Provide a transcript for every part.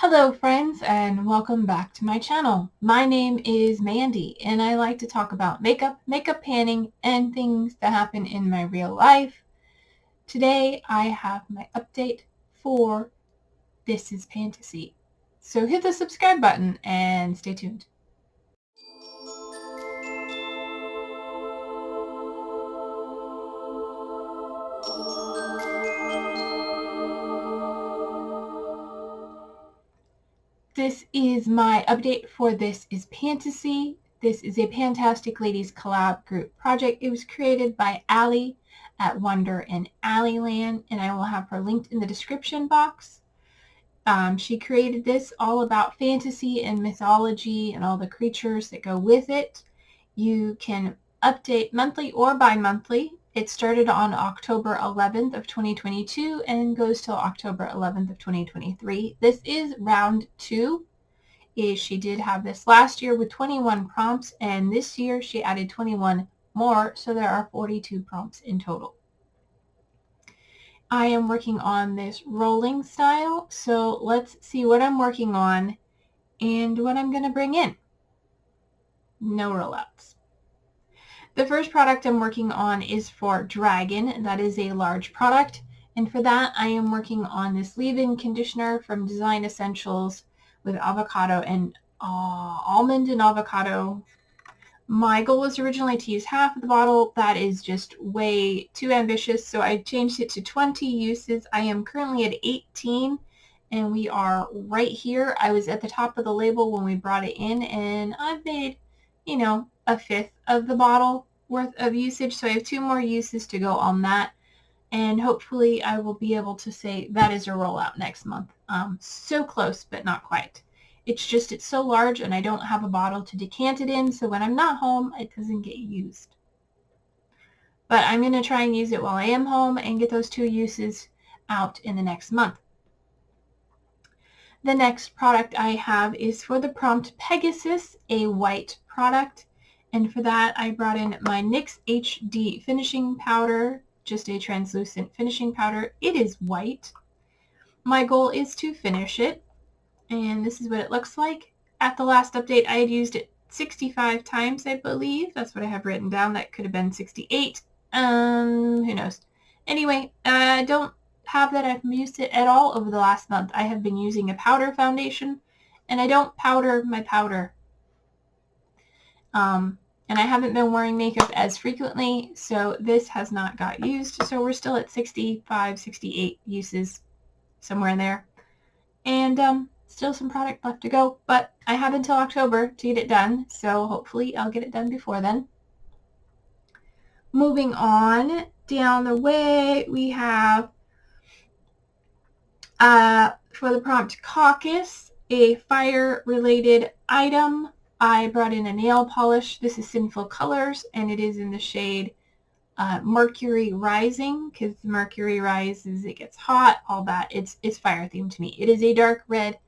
Hello friends and welcome back to my channel. My name is Mandy and I like to talk about makeup panning, and things that happen in my real life. Today I have my update for This is Pantasy. So hit the subscribe button and stay tuned. This is my update for This is Pantasy. This is a Pantastic Ladies collab group project. It was created by Allie at Wonder and Alleyland, and I will have her linked in the description box. She created this all about fantasy and mythology and all the creatures that go with it. You can update monthly or bi-monthly. It started on October 11th of 2022 and goes till October 11th of 2023. This is round 2. She did have this last year with 21 prompts, and this year she added 21 more, so there are 42 prompts in total. I am working on this rolling style, so let's see what I'm working on and what I'm going to bring in. No rollouts. The first product I'm working on is for Dragon. That is a large product, and for that I am working on this leave-in conditioner from Design Essentials with avocado and almond and avocado. My goal was originally to use half of the bottle. That is just way too ambitious, so I changed it to 20 uses. I am currently at 18, and we are right here. I was at the top of the label when we brought it in, and I've made, a fifth of the bottle worth of usage, so I have 2 more uses to go on that, and hopefully I will be able to say that is a rollout next month. So close, but not quite. It's so large and I don't have a bottle to decant it in, so when I'm not home, it doesn't get used. But I'm going to try and use it while I am home and get those 2 uses out in the next month. The next product I have is for the prompt Pegasus, a white product. And for that, I brought in my NYX HD finishing powder, just a translucent finishing powder. It is white. My goal is to finish it. And this is what it looks like. At the last update, I had used it 65 times, I believe. That's what I have written down. That could have been 68. Who knows? Anyway, I don't have that I've used it at all over the last month. I have been using a powder foundation, and I don't powder my powder. And I haven't been wearing makeup as frequently, so this has not got used. So we're still at 65, 68 uses, somewhere in there. And still some product left to go, but I have until October to get it done, so hopefully I'll get it done before then. Moving on down the way, we have for the prompt Caucus, a fire-related item. I brought in a nail polish. This is Sinful Colors, and it is in the shade Mercury Rising, because the Mercury rises, it gets hot, all that. It's fire themed to me. It is a dark red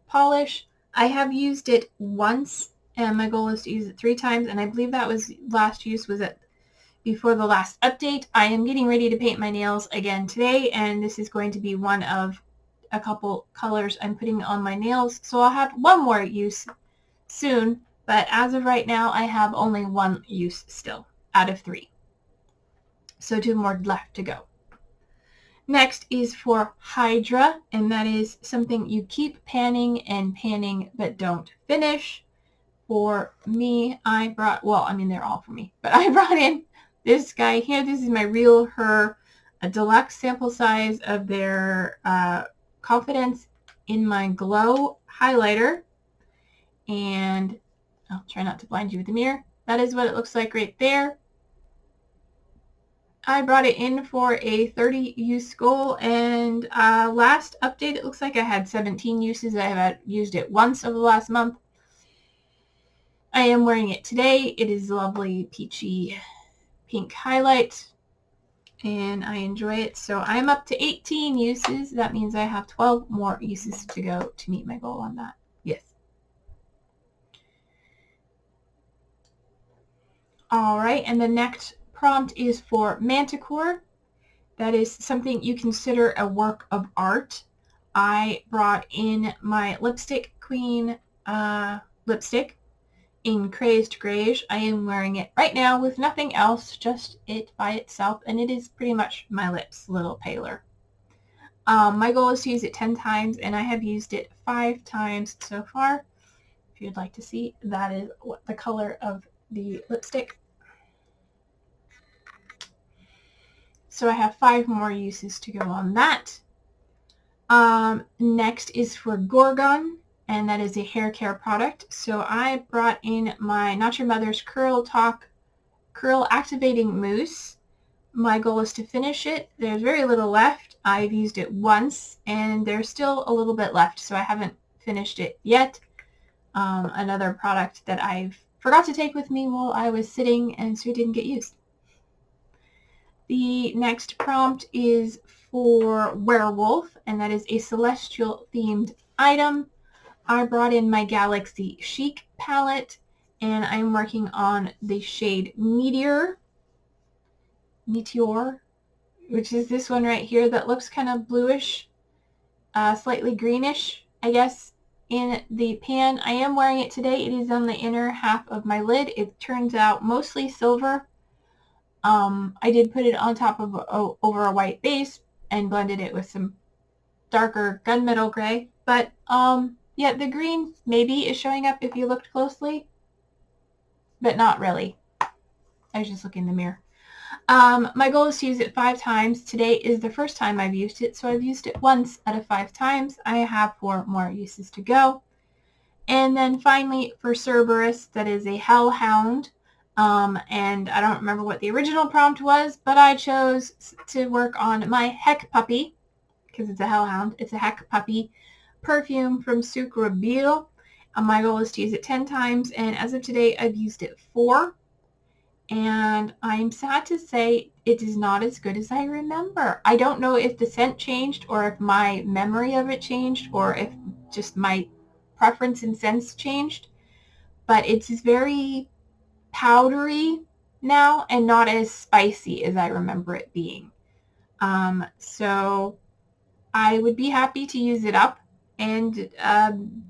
polish. I have used it once, and my goal is to use it 3 times, and I believe that was last use was at before the last update. I am getting ready to paint my nails again today, and this is going to be one of a couple colors I'm putting on my nails, so I'll have 1 more use soon, but as of right now I have only 1 use still out of 3. So 2 more left to go. Next is for Hydra, and that is something you keep panning and panning but don't finish. For me, I brought, they're all for me, but I brought in this guy here. This is my Real Her, a deluxe sample size of their Confidence in My Glow highlighter. And I'll try not to blind you with the mirror. That is what it looks like right there. I brought it in for a 30 use goal, and last update it looks like I had 17 uses. I have used it once over the last month. I am wearing it today. It is a lovely peachy pink highlight, and I enjoy it. So I'm up to 18 uses. That means I have 12 more uses to go to meet my goal on that. Yes. All right, and the next prompt is for Manticore. That is something you consider a work of art. I brought in my Lipstick Queen lipstick in Crazed Greige. I am wearing it right now with nothing else, just it by itself, and it is pretty much my lips, a little paler. My goal is to use it 10 times, and I have used it 5 times so far. If you'd like to see, that is what the color of the lipstick. So I have 5 more uses to go on that. Next is for Gorgon, and that is a hair care product. So I brought in my Not Your Mother's Curl Activating Mousse. My goal is to finish it. There's very little left. I've used it once, and there's still a little bit left, so I haven't finished it yet. Another product that I've forgot to take with me while I was sitting, and so it didn't get used. The next prompt is for Werewolf, and that is a celestial themed item. I brought in my Galaxy Chic palette, and I'm working on the shade Meteor, which is this one right here that looks kind of bluish, slightly greenish, I guess, in the pan. I am wearing it today. It is on the inner half of my lid. It turns out mostly silver. I did put it on top of over a white base and blended it with some darker gunmetal gray. But yeah, the green maybe is showing up if you looked closely, but not really. I was just looking in the mirror. My goal is to use it 5 times. Today is the first time I've used it, so I've used it once out of 5 times. I have 4 more uses to go. And then finally for Cerberus, that is a Hellhound. And I don't remember what the original prompt was, but I chose to work on my Heck Puppy, because it's a Hellhound. It's a Heck Puppy perfume from Sucre Bill. My goal is to use it 10 times, and as of today, I've used it 4. And I'm sad to say it is not as good as I remember. I don't know if the scent changed, or if my memory of it changed, or if just my preference in scents changed. But it's very powdery now and not as spicy as I remember it being. So I would be happy to use it up, and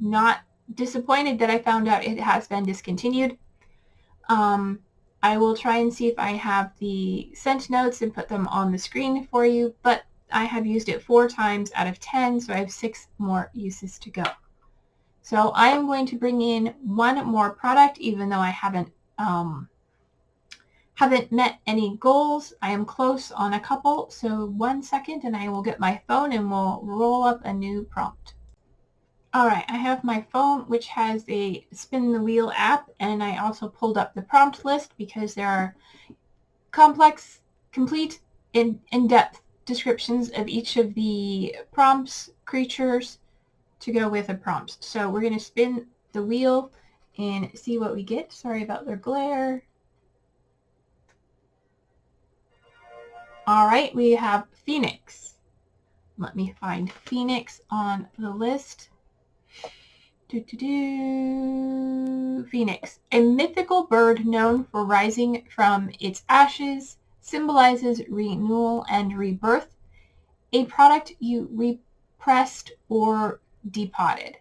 not disappointed that I found out it has been discontinued. I will try and see if I have the scent notes and put them on the screen for you, but I have used it 4 times out of 10, so I have 6 more uses to go. So I am going to bring in 1 more product, even though I haven't met any goals. I am close on a couple, so 1 second and I will get my phone and we'll roll up a new prompt. Alright, I have my phone, which has a spin the wheel app, and I also pulled up the prompt list because there are complex, complete, in-depth descriptions of each of the prompts, creatures, to go with a prompt. So we're going to spin the wheel and see what we get. Sorry about the glare. Alright, we have Phoenix. Let me find Phoenix on the list. Phoenix, a mythical bird known for rising from its ashes, symbolizes renewal and rebirth. A product you repressed or depotted.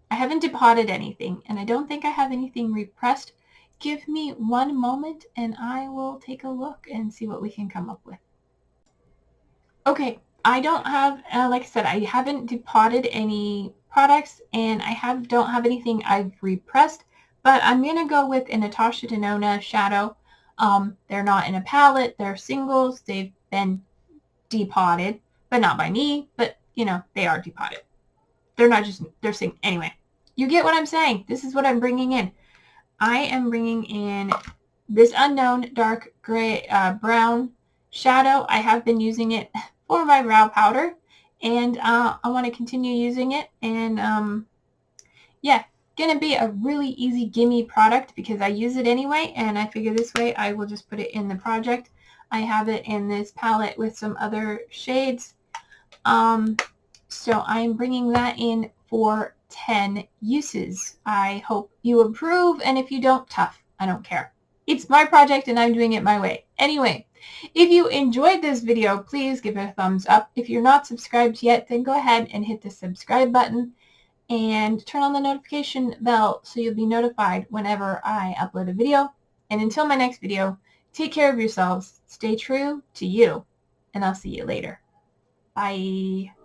I haven't depotted anything, and I don't think I have anything repressed. Give me 1 moment and I will take a look and see what we can come up with. Okay, I don't have, like I said, I haven't depotted any products, and I don't have anything I've repressed, but I'm going to go with a Natasha Denona shadow. They're not in a palette, they're singles, they've been depotted, but not by me, but you know, they are depotted. They're not just, they're singles. Anyway, you get what I'm saying. This is what I'm bringing in. I am bringing in this unknown dark gray, brown shadow. I have been using it for my brow powder, and I want to continue using it. And yeah, gonna be a really easy gimme product because I use it anyway, and I figure this way I will just put it in the project. I have it in this palette with some other shades. So I'm bringing that in for 10 uses. I hope you approve, and if you don't, tough. I don't care. It's my project and I'm doing it my way. Anyway, If you enjoyed this video, please give it a thumbs up. If you're not subscribed yet, then go ahead and hit the subscribe button and turn on the notification bell so you'll be notified whenever I upload a video. And until my next video, take care of yourselves, stay true to you, and I'll see you later. Bye.